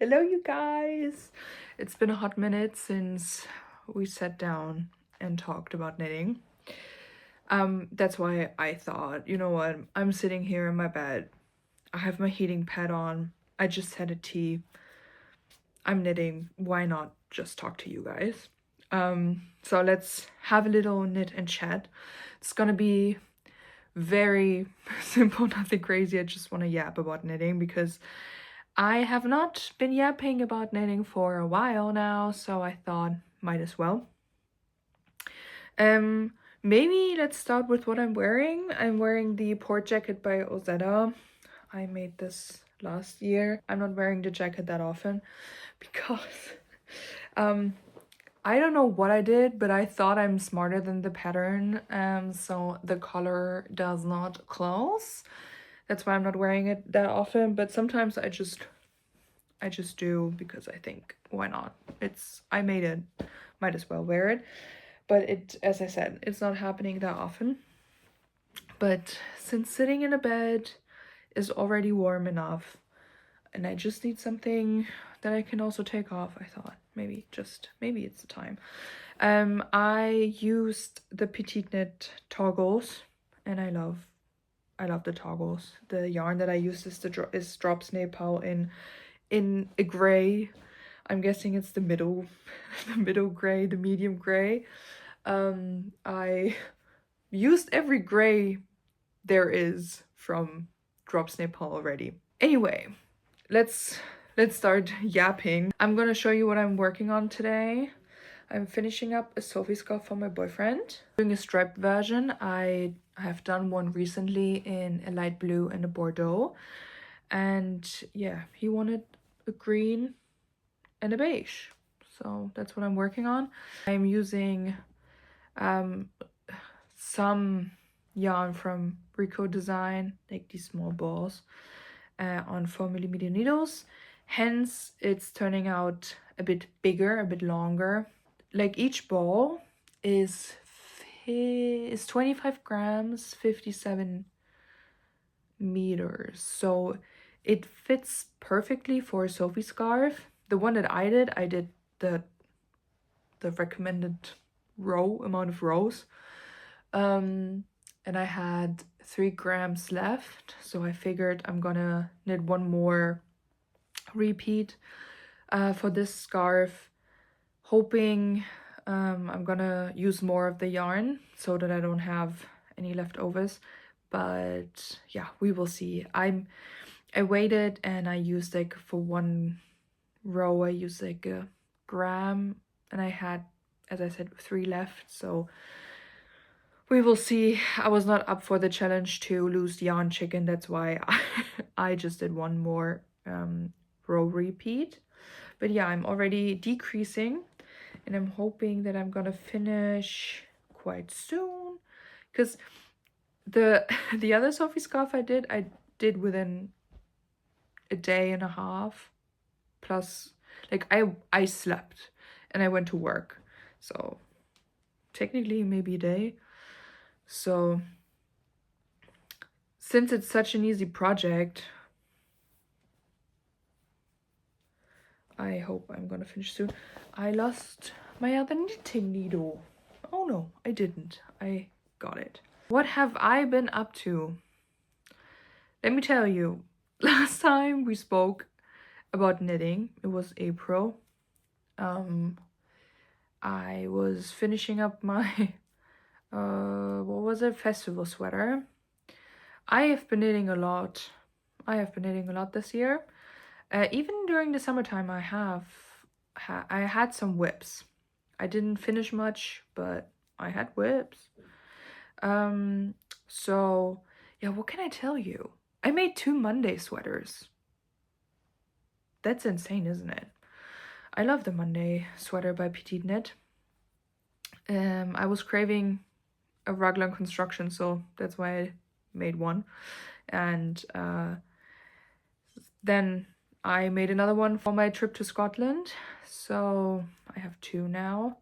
Hello, you guys! It's been a hot minute since we sat down and talked about knitting. That's why I thought, you know what, I'm sitting here in my bed. I have my heating pad on. I just had a tea. I'm knitting. Why not just talk to you guys? So let's have a little knit and chat. It's gonna be very simple, nothing crazy. I just want to yap about knitting because I have not been yapping about knitting for a while now, so I thought might as well. Maybe let's start with what I'm wearing. I'm wearing the port jacket by Ozetta. I made this last year. I'm not wearing the jacket that often because I don't know what I did, but I thought I'm smarter than the pattern. So the collar does not close. That's why I'm not wearing it that often, but sometimes I just do because I think, why not? I made it, might as well wear it. But as I said, it's not happening that often. But since sitting in a bed is already warm enough and I just need something that I can also take off, I thought maybe it's the time. I used the Petite Knit toggles and I love the toggles. The yarn that I used is Drop Snail in a gray. I'm guessing it's the middle gray, the medium gray. I used every gray there is from Drop Snail already. Anyway, let's start yapping. I'm gonna show you what I'm working on today. I'm finishing up a Sophie scarf for my boyfriend. Doing a striped version. I have done one recently in a light blue and a Bordeaux. And yeah, he wanted a green and a beige. So that's what I'm working on. I'm using some yarn from Rico Design, like these small balls, on 4mm needles. Hence, it's turning out a bit bigger, a bit longer. Like each ball is 25 grams, 57 meters. So it fits perfectly for a Sophie scarf. The one that I did the recommended amount of rows. And I had 3 grams left, so I figured I'm gonna knit one more repeat for this scarf, hoping I'm gonna use more of the yarn so that I don't have any leftovers. But yeah, we will see. I waited and I used like for one row I used like a gram and I had, as I said, 3 left, so we will see. I was not up for the challenge to lose the yarn chicken. That's why I just did one more row repeat. But yeah, I'm already decreasing and I'm hoping that I'm gonna finish quite soon. Because the other Sophie scarf I did within a day and a half. Plus, like I slept and I went to work. So technically maybe a day. So since it's such an easy project, I hope I'm gonna finish soon. I lost my other knitting needle. Oh no, I didn't. I got it. What have I been up to? Let me tell you. Last time we spoke about knitting, it was April. I was finishing up my what was it, festival sweater. I have been knitting a lot this year. Even during the summertime I had some whips. I didn't finish much, but I had whips. So yeah, what can I tell you? I made 2 Monday sweaters. That's insane, isn't it? I love the Monday sweater by Petite Knit. I was craving a raglan construction, so that's why I made one. And then I made another one for my trip to Scotland. So I have 2 now.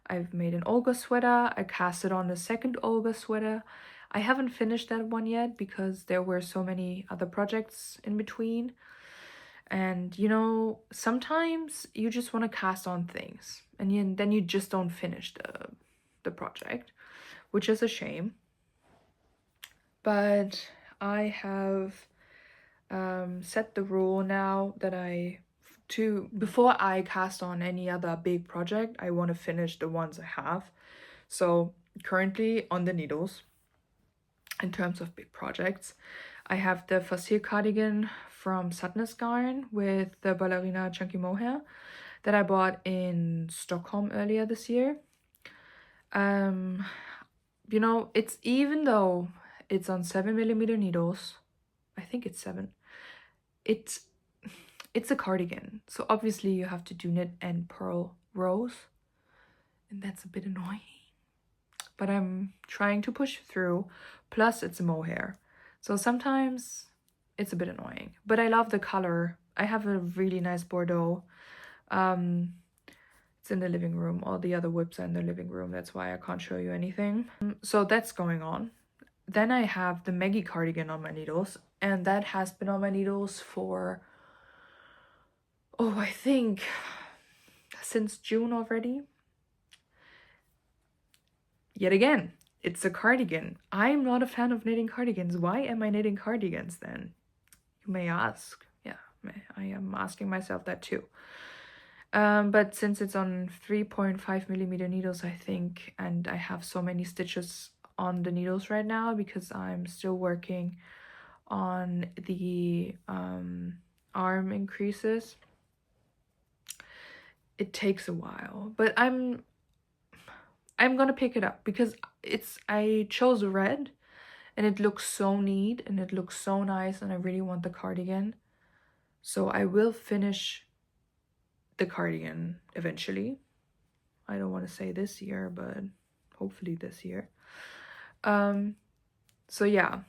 I've made an Olga sweater. I casted on a second Olga sweater. I haven't finished that one yet because there were so many other projects in between. And you know, sometimes you just want to cast on things and then you just don't finish the project, which is a shame. But I have set the rule now that before I cast on any other big project, I want to finish the ones I have. So currently on the needles, in terms of big projects, I have the Facile cardigan from Sadness Garn with the ballerina chunky mohair that I bought in Stockholm earlier this year. You know, it's, even though it's on 7mm needles, I think it's 7, it's a cardigan, so obviously you have to do knit and purl rows, and that's a bit annoying, but I'm trying to push through. Plus it's a mohair, so sometimes it's a bit annoying, but I love the color. I have a really nice Bordeaux. It's in the living room. All the other whips are in the living room, that's why I can't show you anything. So that's going on. Then I have the Maggie cardigan on my needles, and that has been on my needles for, oh, I think since June already. Yet again, it's a cardigan. I'm not a fan of knitting cardigans. Why am I knitting cardigans then? You may ask. Yeah, I am asking myself that too. But since it's on 3.5mm needles, I think, and I have so many stitches on the needles right now because I'm still working on the arm increases, it takes a while, but I'm gonna pick it up because I chose red and it looks so neat and it looks so nice, and I really want the cardigan, so I will finish the cardigan eventually. I don't want to say this year, but hopefully this year. So yeah,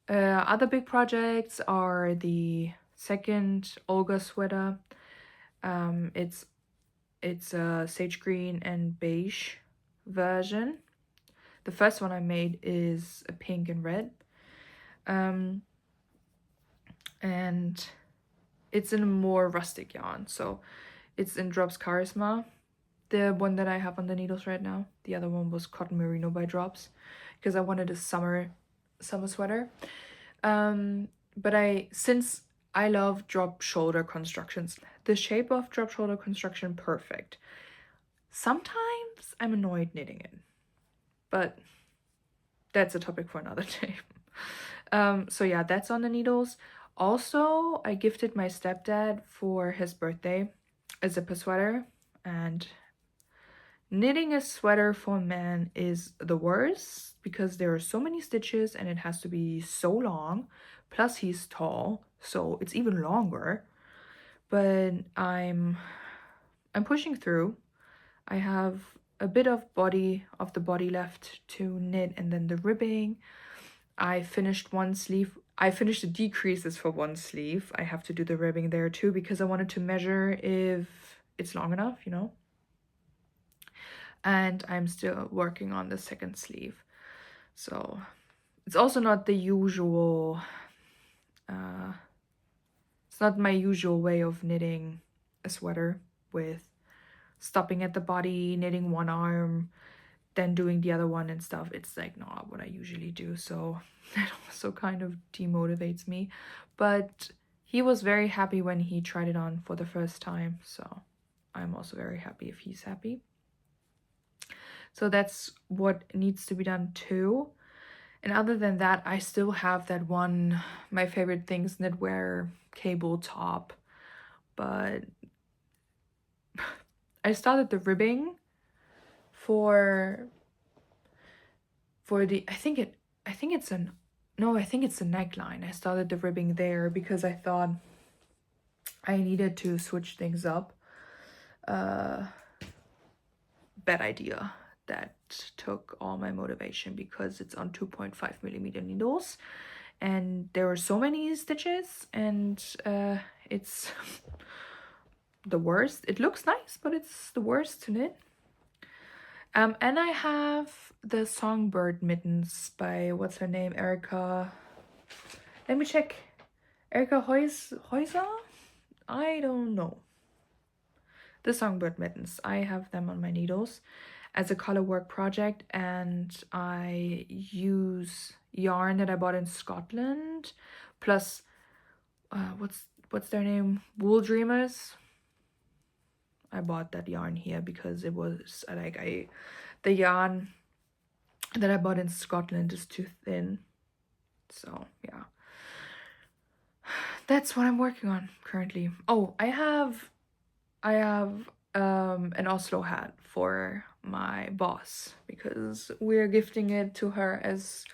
other big projects are the second Olga sweater. It's a sage green and beige version. The first one I made is a pink and red. And it's in a more rustic yarn, so it's in Drops Charisma, the one that I have on the needles right now. The other one was Cotton Merino by Drops, because I wanted a summer sweater. But since I love drop shoulder constructions, the shape of drop shoulder construction, perfect. Sometimes I'm annoyed knitting it, but that's a topic for another day. So yeah, that's on the needles. Also, I gifted my stepdad for his birthday a zipper sweater, and knitting a sweater for a man is the worst because there are so many stitches and it has to be so long. Plus he's tall, so it's even longer. But I'm pushing through. I have a bit of the body left to knit, and then the ribbing. I finished one sleeve. I finished the decreases for one sleeve. I have to do the ribbing there too because I wanted to measure if it's long enough, you know. And I'm still working on the second sleeve. So it's also not the usual, it's not my usual way of knitting a sweater with stopping at the body, knitting one arm, then doing the other one and stuff. It's like not what I usually do, so that also kind of demotivates me. But he was very happy when he tried it on for the first time, so I'm also very happy if he's happy. So that's what needs to be done too. And other than that, I still have that one, my favorite things, knitwear cable top, but I started the ribbing for the, I think it's a neckline. I started the ribbing there because I thought I needed to switch things up. Bad idea. That took all my motivation because it's on 2.5mm needles and there are so many stitches, and it's the worst. It looks nice, but it's the worst to knit. And I have the Songbird mittens by, what's her name, Erica. Let me check. Erica Heuser? I don't know. The songbird mittens. I have them on my needles as a color work project, and I use yarn that I bought in Scotland, plus what's their name? Wool Dreamers. I bought that yarn here because it was the yarn that I bought in Scotland is too thin. So yeah, that's what I'm working on currently. Oh, I have an Oslo hat for my boss because we're gifting it to her as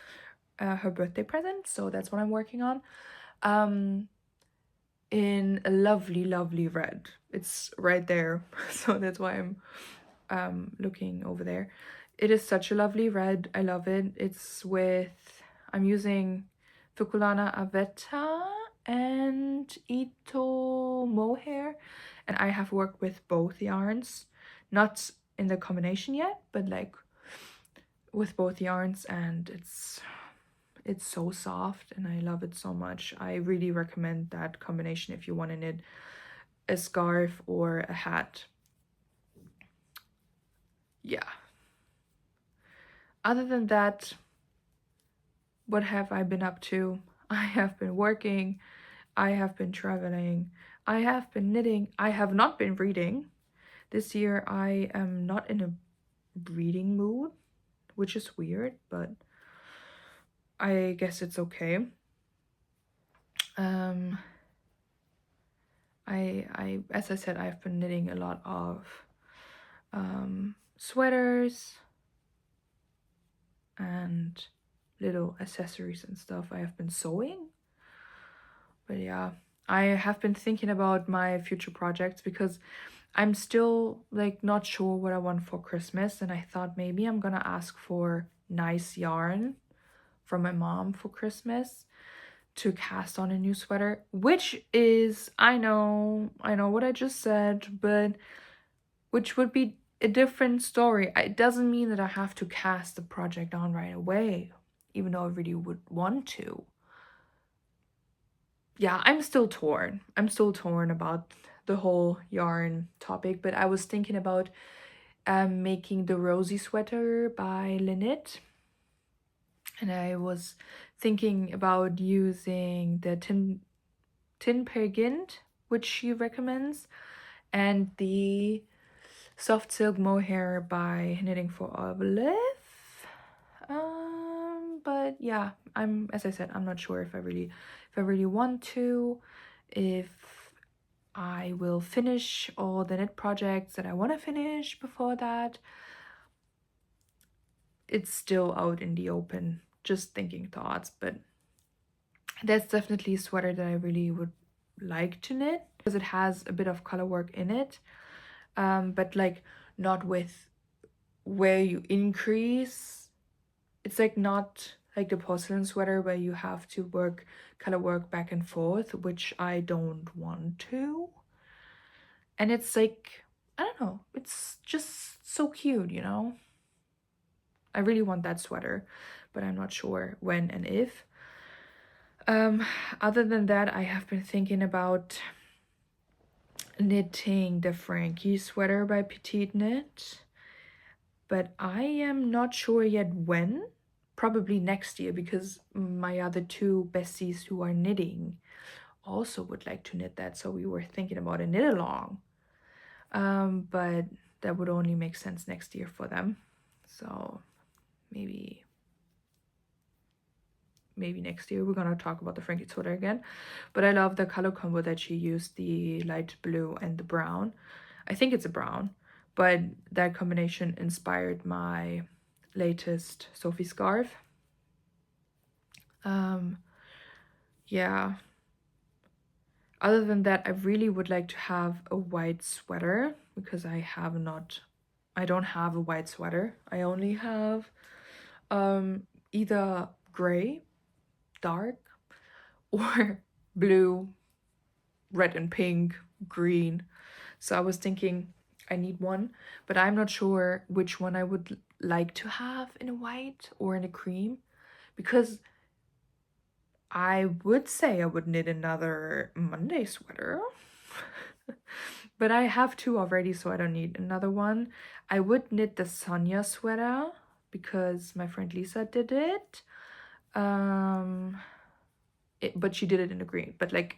her birthday present. So that's what I'm working on. In a lovely red. It's right there, so that's why I'm looking over there. It is such a lovely red. I love it. I'm using Fukulana Avetta and Ito Mohair, and I have worked with both yarns, not in the combination yet, but like with both yarns, and it's so soft and I love it so much. I really recommend that combination if you want to knit a scarf or a hat. Yeah. Other than that, what have I been up to? I have been working, I have been traveling, I have been knitting, I have not been reading. This year I am not in a reading mood, which is weird, but I guess it's okay. I as I said, I've been knitting a lot of sweaters and little accessories and stuff. I have been sewing. But yeah, I have been thinking about my future projects because I'm still like not sure what I want for Christmas, and I thought maybe I'm gonna ask for nice yarn from my mom for Christmas to cast on a new sweater, which is I know what I just said, but which would be a different story. It doesn't mean that I have to cast the project on right away, even though I really would want to. Yeah, I'm still torn. I'm still torn about the whole yarn topic, but I was thinking about making the Rosy sweater by Lynette. And I was thinking about using the Tin Pergint, which she recommends, and the Soft Silk Mohair by Knitting for Olive. But yeah, as I said, I'm not sure if I really want to, if I will finish all the knit projects that I want to finish before that. It's still out in the open, just thinking thoughts, but that's definitely a sweater that I really would like to knit because it has a bit of color work in it, but like not with where you increase. It's like not like the porcelain sweater where you have to work color work back and forth, which I don't want to. And it's like, I don't know, it's just so cute, you know? I really want that sweater, but I'm not sure when and if. Other than that, I have been thinking about knitting the Frankie sweater by Petite Knit, but I am not sure yet when. Probably next year, because my other two besties who are knitting also would like to knit that, so we were thinking about a knit along, but that would only make sense next year for them, so maybe next year we're gonna talk about the Frankie sweater again. But I love the color combo that she used, the light blue and the brown. I think it's a brown, but that combination inspired my latest Sophie scarf. Yeah, other than that, I really would like to have a white sweater because I don't have a white sweater. I only have either gray, dark, or blue, red and pink, green. So I was thinking I need one, but I'm not sure which one I would like to have in a white or in a cream, because I would say I would knit another Monday sweater, But I have two already, so I don't need another one. I would knit the Sonia sweater because my friend Lisa did it. Um, but she did it in the green. But like,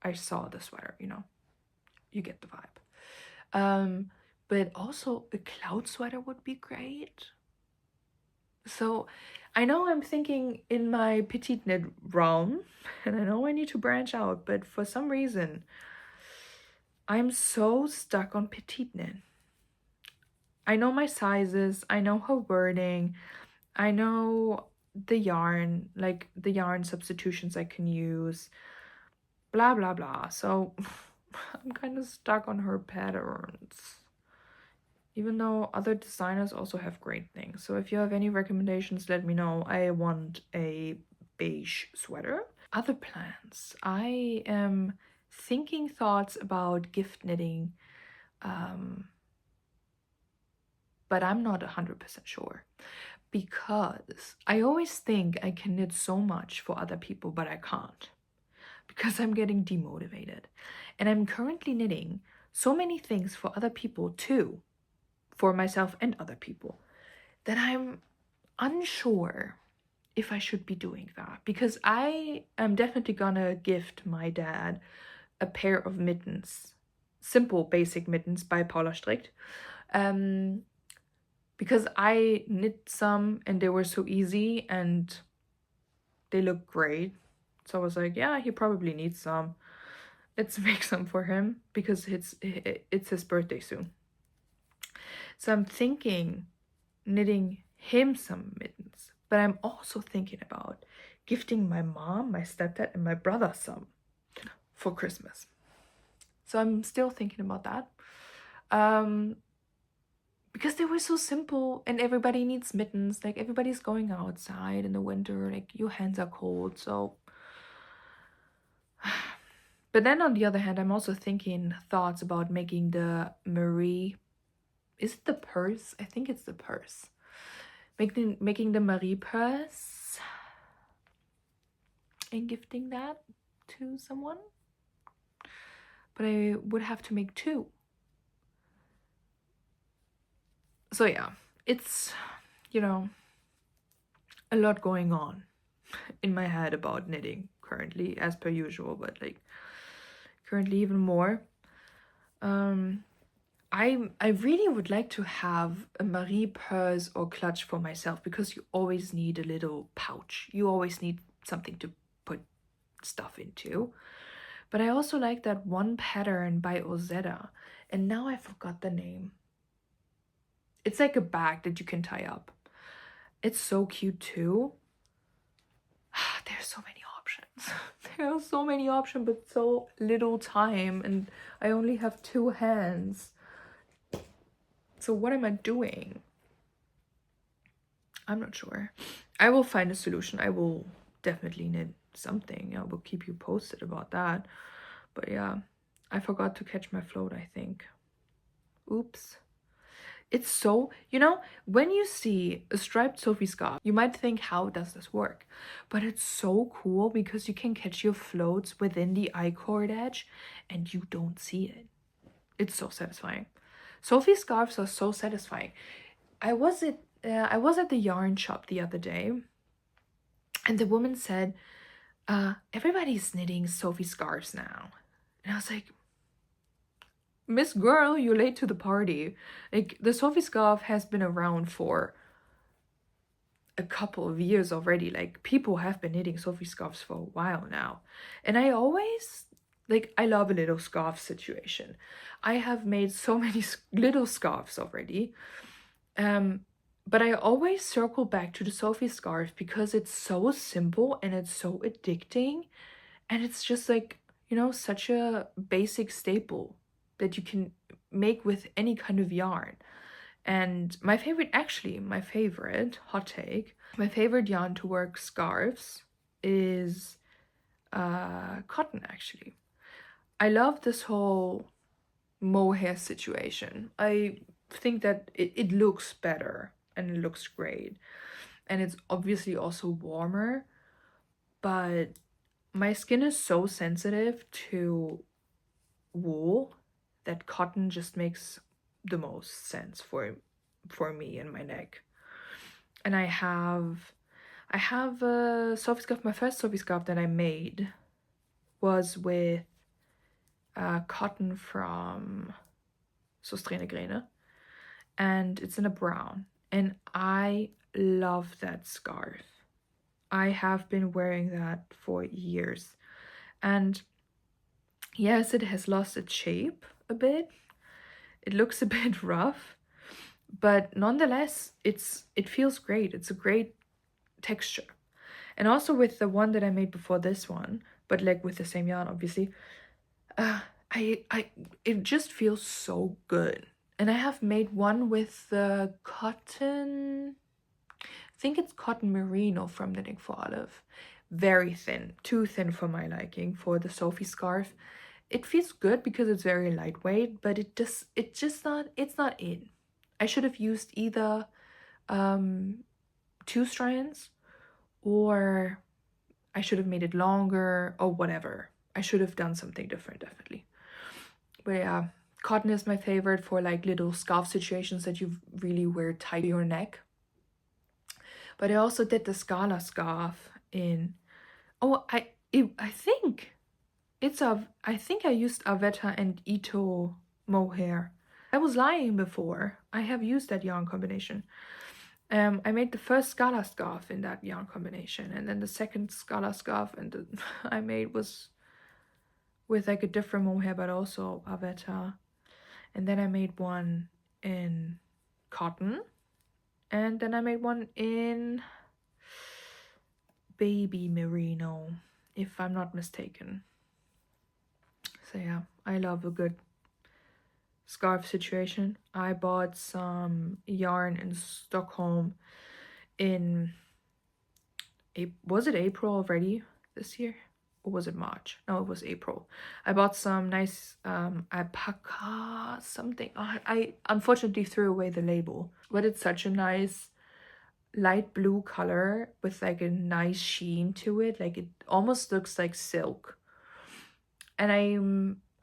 I saw the sweater, you know, you get the vibe. But also a cloud sweater would be great. So I know I'm thinking in my petite knit realm, and I know I need to branch out, but for some reason, I'm so stuck on petite knit. I know my sizes, I know her wording, I know the yarn, like the yarn substitutions I can use, blah blah blah. So I'm kind of stuck on her patterns. Even though other designers also have great things. So if you have any recommendations, let me know. I want a beige sweater. Other plans. I am thinking thoughts about gift knitting, but I'm not 100% sure. Because I always think I can knit so much for other people, but I can't. Because I'm getting demotivated. And I'm currently knitting so many things for other people too, for myself and other people, that I'm unsure if I should be doing that. Because I am definitely gonna gift my dad a pair of mittens, simple basic mittens by Paula Strict. Because I knit some and they were so easy and they look great. So I was like, yeah, he probably needs some. Let's make some for him because it's his birthday soon. So I'm thinking knitting him some mittens, but I'm also thinking about gifting my mom, my stepdad, and my brother some for Christmas. So I'm still thinking about that. Because they were so simple and everybody needs mittens. Like everybody's going outside in the winter, like your hands are cold. So but then on the other hand, I'm also thinking thoughts about making the Marie, is it the purse? I think it's the purse. Making the Marie purse and gifting that to someone. But I would have to make two. So yeah, it's, you know, a lot going on in my head about knitting currently, as per usual, but like currently even more. I really would like to have a Marie purse or clutch for myself because you always need a little pouch. You always need something to put stuff into. But I also like that one pattern by Ozetta, and now I forgot the name. It's like a bag that you can tie up. It's so cute too. There's so many options. There are so many options, but so little time, and I only have two hands. So what am I doing? I'm not sure. I will find a solution. I will definitely knit something. I will keep you posted about that. But yeah, I forgot to catch my float, I think. Oops. It's so, you know, when you see a striped Sophie scarf, you might think, how does this work? But it's so cool because you can catch your floats within the I-cord edge and you don't see it. It's so satisfying. Sophie scarves are so satisfying. I was at the yarn shop the other day, and the woman said, everybody's knitting Sophie scarves now. And I was like, Miss Girl, you're late to the party. Like, the Sophie scarf has been around for a couple of years already. Like, people have been knitting Sophie scarves for a while now. And I always, like, I love a little scarf situation. I have made so many little scarves already. But I always circle back to the Sophie scarf because it's so simple and it's so addicting. And it's just like, you know, such a basic staple that you can make with any kind of yarn. And my favorite hot take, my favorite yarn to work scarves is cotton, actually. I love this whole mohair situation. I think that it looks better and it looks great. And it's obviously also warmer, but my skin is so sensitive to wool that cotton just makes the most sense for me and my neck. And I have a Sophie scarf. My first Sophie scarf that I made was with cotton from Sostrene Grene, and it's in a brown, and I love that scarf. I have been wearing that for years, and yes, it has lost its shape a bit. It looks a bit rough, but nonetheless, it feels great. It's a great texture. And also with the one that I made before this one, but like with the same yarn, obviously, I it just feels so good. And I have made one with the cotton, I think it's cotton merino from Knitting for Olive. Very thin, too thin for my liking for the Sophie scarf. It feels good because it's very lightweight, but it's not in. I should have used either 2 strands, or I should have made it longer, or whatever. I should have done something different, definitely. But yeah, cotton is my favorite for like little scarf situations that you really wear tight to your neck. But I also did the Scala scarf in, I think I think I used Avetta and Ito mohair. I was lying before. I have used that yarn combination. I made the first Scala scarf in that yarn combination, and then the second Scala scarf I made was with like a different mohair, but also Avetta. And then I made one in cotton, and then I made one in baby merino, if I'm not mistaken. So yeah, I love a good scarf situation. I bought some yarn in Stockholm in, was it April already this year? Or was it March? No, it was April. I bought some nice alpaca something. I unfortunately threw away the label, but it's such a nice light blue color with like a nice sheen to it. Like it almost looks like silk. And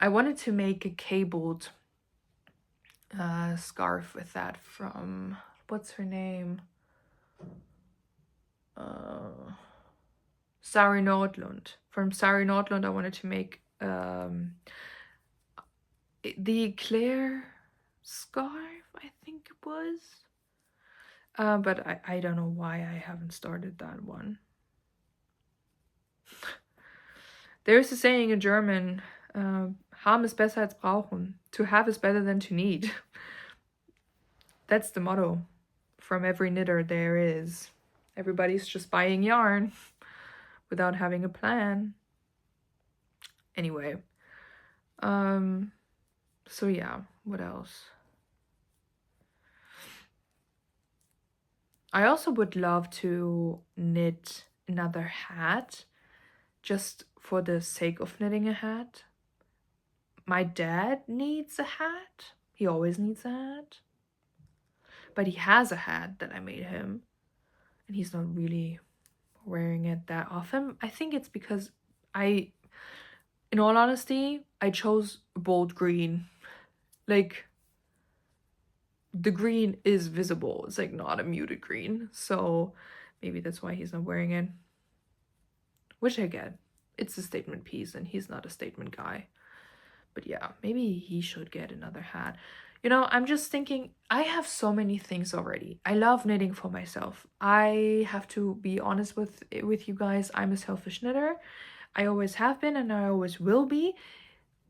I wanted to make a cabled scarf with that from, what's her name? Sari Nordlund. From Sari Nordlund, I wanted to make the Claire scarf, I think it was. But I don't know why I haven't started that one. There's a saying in German, haben ist besser als brauchen. To have is better than to need. That's the motto from every knitter there is. Everybody's just buying yarn without having a plan. Anyway. So yeah, what else? I also would love to knit another hat, just for the sake of knitting a hat. My dad needs a hat. He always needs a hat. But he has a hat that I made him, and he's not really wearing it that often. I think it's because in all honesty, I chose bold green. Like, the green is visible. It's like not a muted green. So maybe that's why he's not wearing it. Which I get. It's a statement piece and he's not a statement guy. But yeah, maybe he should get another hat. You know, I'm just thinking, I have so many things already. I love knitting for myself. I have to be honest with you guys. I'm a selfish knitter. I always have been and I always will be.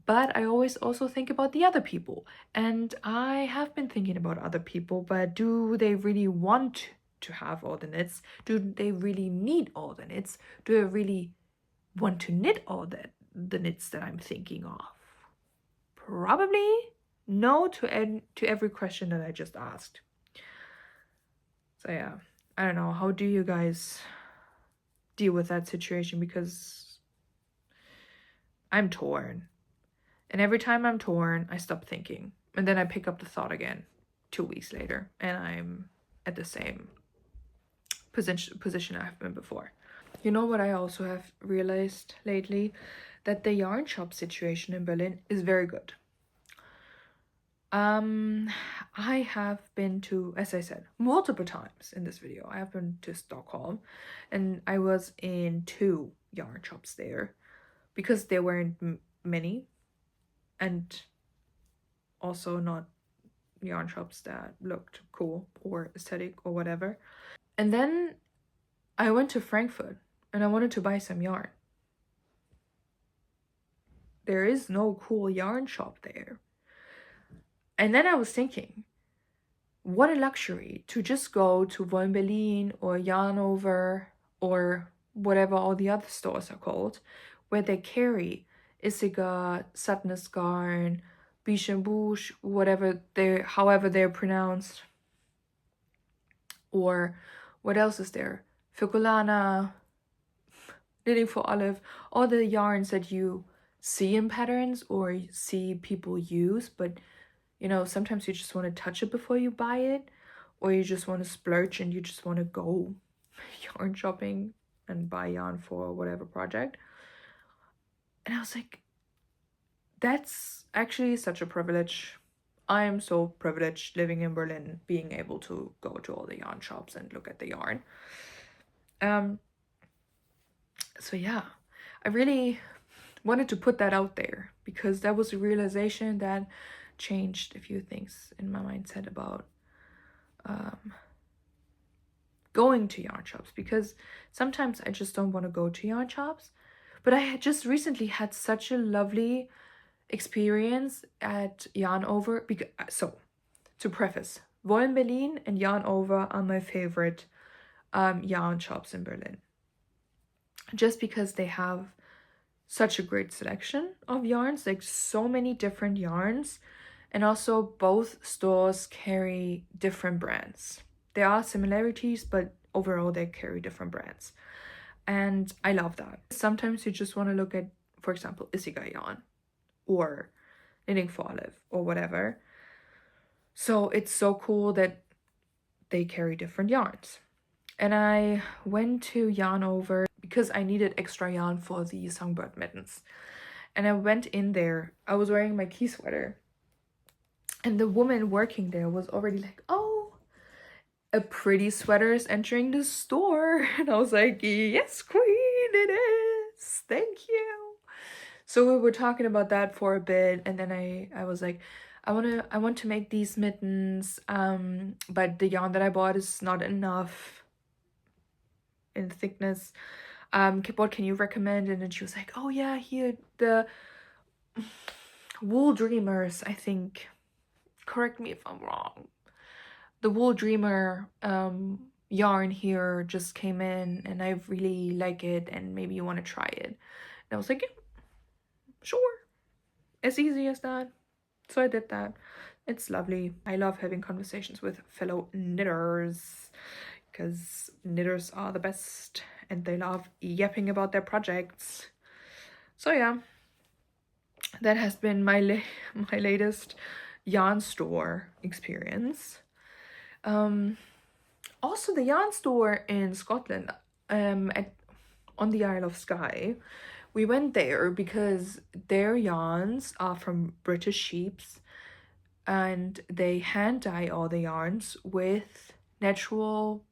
But I always also think about the other people. And I have been thinking about other people, but do they really want to have all the knits? Do they really need all the knits? Do they really want to knit all the knits that I'm thinking of? Probably no to every question that I just asked. So yeah, I don't know. How do you guys deal with that situation? Because I'm torn. And every time I'm torn, I stop thinking. And then I pick up the thought again 2 weeks later. And I'm at the same position I've been before. You know what I also have realized lately? That the yarn shop situation in Berlin is very good. I have been to, as I said, multiple times in this video. I have been to Stockholm, and I was in 2 yarn shops there because there weren't many, and also not yarn shops that looked cool or aesthetic or whatever. And then I went to Frankfurt and I wanted to buy some yarn. There is no cool yarn shop there. And then I was thinking, what a luxury to just go to Von Berlin or Yarnover or whatever all the other stores are called, where they carry Isiga, Sutness Garn, Biche and Bouche, however they're pronounced. Or what else is there? Ficolana, Knitting for Olive, all the yarns that you see in patterns or see people use, but you know, sometimes you just want to touch it before you buy it, or you just want to splurge and you just want to go yarn shopping and buy yarn for whatever project. And I was like, that's actually such a privilege. I am so privileged living in Berlin, being able to go to all the yarn shops and look at the yarn. So yeah, I really wanted to put that out there because that was a realization that changed a few things in my mindset about going to yarn shops, because sometimes I just don't want to go to yarn shops. But I had just recently had such a lovely experience at Yarnover. So, to preface, Wolln Berlin and Yarnover are my favorite yarn shops in Berlin. Just because they have such a great selection of yarns, like so many different yarns, and also both stores carry different brands. There are similarities, but overall they carry different brands. And I love that. Sometimes you just want to look at, for example, Isiga yarn or Knitting for Olive or whatever. So it's so cool that they carry different yarns. And I went to Yarnover because I needed extra yarn for the songbird mittens. And I went in there. I was wearing my key sweater. And the woman working there was already like, oh, a pretty sweater is entering the store. And I was like, yes, queen, it is. Thank you. So we were talking about that for a bit. And then I was like, I want to make these mittens. But the yarn that I bought is not enough in thickness. What can you recommend? And then she was like, oh yeah, here, the Wool Dreamers, I think. Correct me if I'm wrong. The Wool Dreamer yarn here just came in and I really like it and maybe you want to try it. And I was like, yeah, sure. As easy as that. So I did that. It's lovely. I love having conversations with fellow knitters because knitters are the best and they love yapping about their projects. So yeah, that has been my latest yarn store experience. Also the yarn store in Scotland, on the Isle of Skye, we went there because their yarns are from British sheeps and they hand dye all the yarns with natural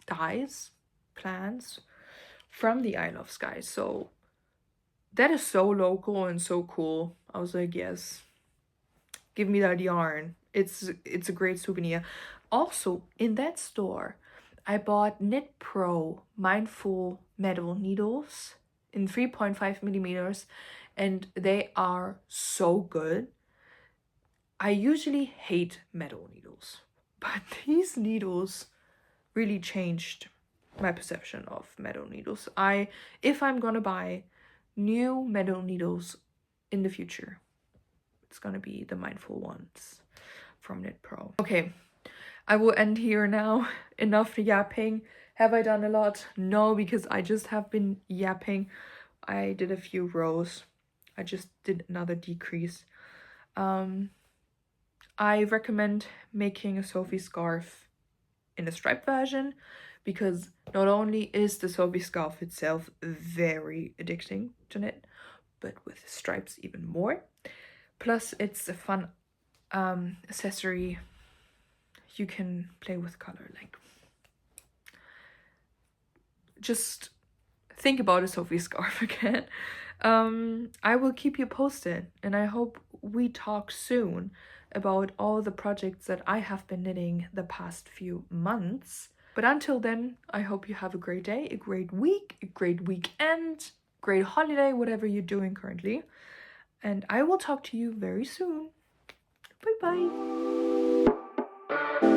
dyes, plants from the Isle of Skye. So that is so local and so cool. I was like, yes, give me that yarn. It's a great souvenir. Also, in that store, I bought Knit Pro Mindful Metal needles in 3.5 millimeters, and they are so good. I usually hate metal needles, but these needles really changed my perception of metal needles. If I'm gonna buy new metal needles in the future, it's gonna be the Mindful ones from Knit Pro. Okay, I will end here now. Enough yapping. Have I done a lot? No, because I just have been yapping. I did a few rows. I just did another decrease. I recommend making a Sophie scarf in a striped version because not only is the Sophie scarf itself very addicting to knit, but with stripes even more. Plus, it's a fun accessory, you can play with color. Like, just think about a Sophie scarf again. I will keep you posted, and I hope we talk soon about all the projects that I have been knitting the past few months. But until then, I hope you have a great day, a great week, a great weekend, great holiday, whatever you're doing currently. And I will talk to you very soon. Bye bye.